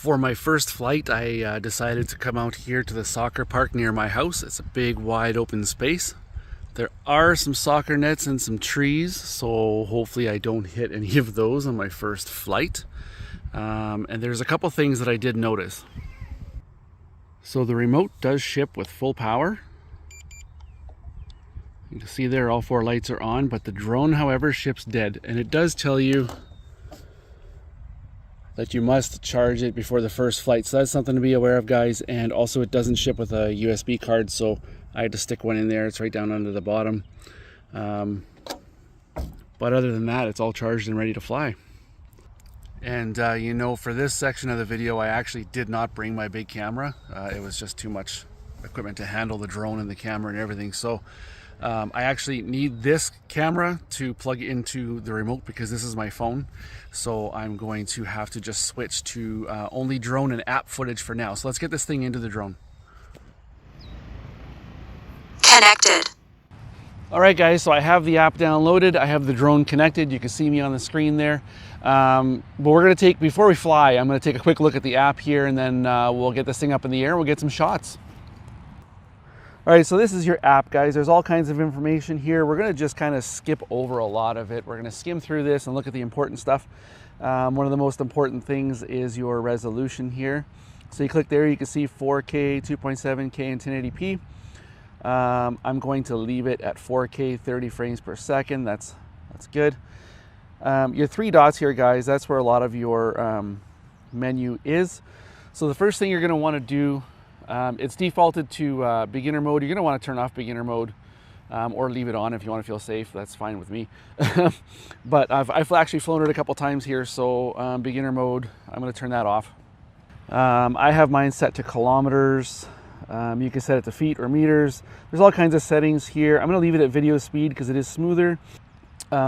For my first flight, I decided to come out here to the soccer park near my house. It's a big, wide open space. There are some soccer nets and some trees, so hopefully I don't hit any of those on my first flight. And there's a couple things that I did notice. So the remote does ship with full power. You can see there all 4 lights are on, but the drone, however, ships dead. And it does tell you that you must charge it before the first flight. So that's something to be aware of, guys. And also it doesn't ship with a USB card, so I had to stick one in there. It's right down under the bottom. But other than that, it's all charged and ready to fly. And you know, for this section of the video, I actually did not bring my big camera. It was just too much equipment to handle the drone and the camera and everything. So I actually need this camera to plug into the remote because this is my phone. So I'm going to have to just switch to only drone and app footage for now. So let's get this thing into the drone. Connected. All right, guys, so I have the app downloaded. I have the drone connected. You can see me on the screen there. But we're going to take, before we fly, I'm going to take a quick look at the app here, and then we'll get this thing up in the air. We'll get some shots. All right, so this is your app, guys. There's all kinds of information here. We're going to just kind of skip over a lot of it. We're going to skim through this and look at the important stuff. One of the most important things is your resolution here. So you click there, you can see 4K, 2.7K, and 1080p. I'm going to leave it at 4K, 30 frames per second. That's good. Your 3 dots here, guys, that's where a lot of your menu is. So the first thing you're going to want to do, it's defaulted to beginner mode. You're going to want to turn off beginner mode or leave it on if you want to feel safe. That's fine with me. But I've actually flown it a couple times here, so beginner mode, I'm going to turn that off. I have mine set to kilometers. You can set it to feet or meters. There's all kinds of settings here. I'm going to leave it at video speed because it is smoother.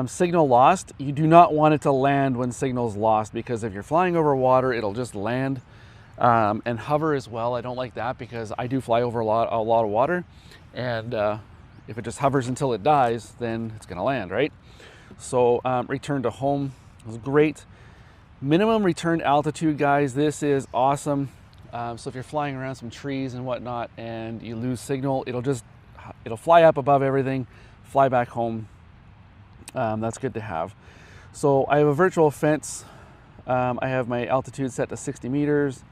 Signal lost. You do not want it to land when signal is lost, because if you're flying over water, it'll just land. And hover as well. I don't like that because I do fly over a lot of water, and if it just hovers until it dies, then it's going to land, right? So return to home was great. Minimum return altitude, guys, this is awesome. So if you're flying around some trees and whatnot and you lose signal, it'll fly up above everything, fly back home. That's good to have. So I have a virtual fence. I have my altitude set to 60 meters.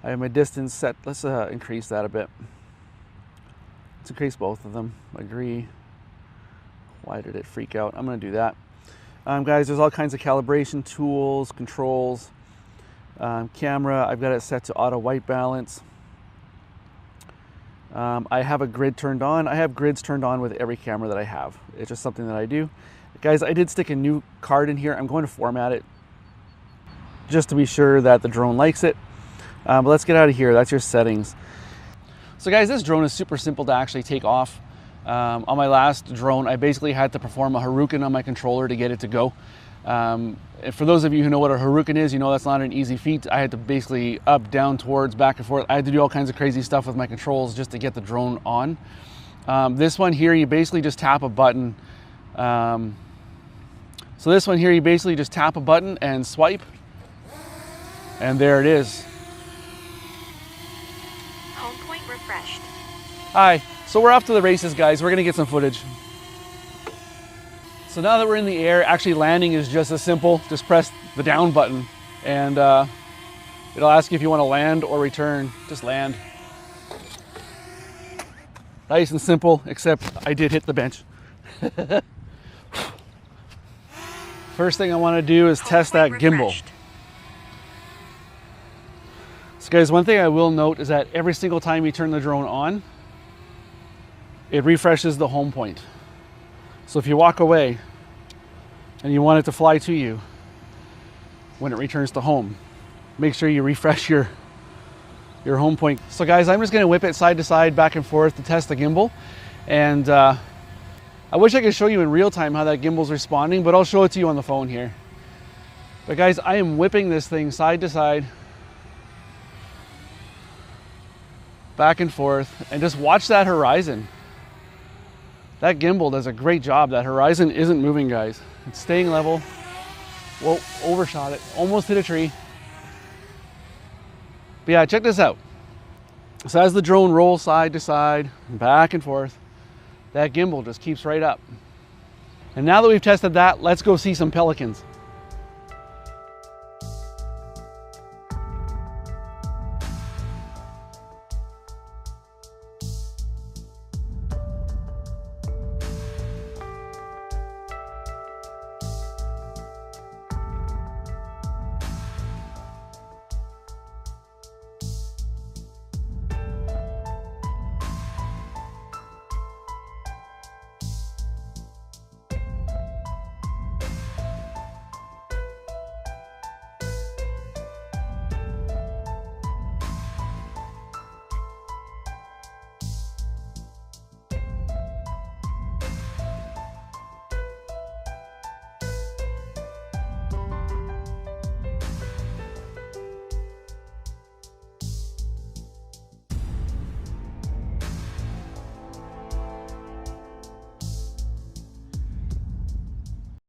I have my distance set. Let's increase that a bit. Let's increase both of them. Agree. Why did it freak out? I'm going to do that. Guys, there's all kinds of calibration tools, controls. Camera, I've got it set to auto white balance. I have a grid turned on. I have grids turned on with every camera that I have. It's just something that I do. Guys, I did stick a new card in here. I'm going to format it just to be sure that the drone likes it. But let's get out of here. That's your settings. So guys, this drone is super simple to actually take off. On my last drone, I basically had to perform a Haruken on my controller to get it to go. For those of you who know what a Haruken is, you know that's not an easy feat. I had to basically up, down, towards, back and forth. I had to do all kinds of crazy stuff with my controls just to get the drone on. This one here, you basically just tap a button. So this one here, you basically just tap a button and swipe, and there it is. Home point refreshed. Hi, so we're off to the races, guys. We're gonna get some footage. So now that we're in the air, actually landing is just as simple. Just press the down button and it'll ask you if you want to land or return. Just land. Nice and simple, except I did hit the bench. First thing I want to do is test that gimbal. So guys, one thing I will note is that every single time you turn the drone on, it refreshes the home point. So if you walk away and you want it to fly to you when it returns to home, make sure you refresh your home point. So guys, I'm just going to whip it side to side, back and forth to test the gimbal. And I wish I could show you in real time how that gimbal's responding, but I'll show it to you on the phone here. But guys, I am whipping this thing side to side, back and forth, and just watch that horizon. That gimbal does a great job. That horizon isn't moving, guys. It's staying level. Whoa, overshot it. Almost hit a tree. But yeah, check this out. So as the drone rolls side to side, back and forth, that gimbal just keeps right up. And now that we've tested that, let's go see some pelicans.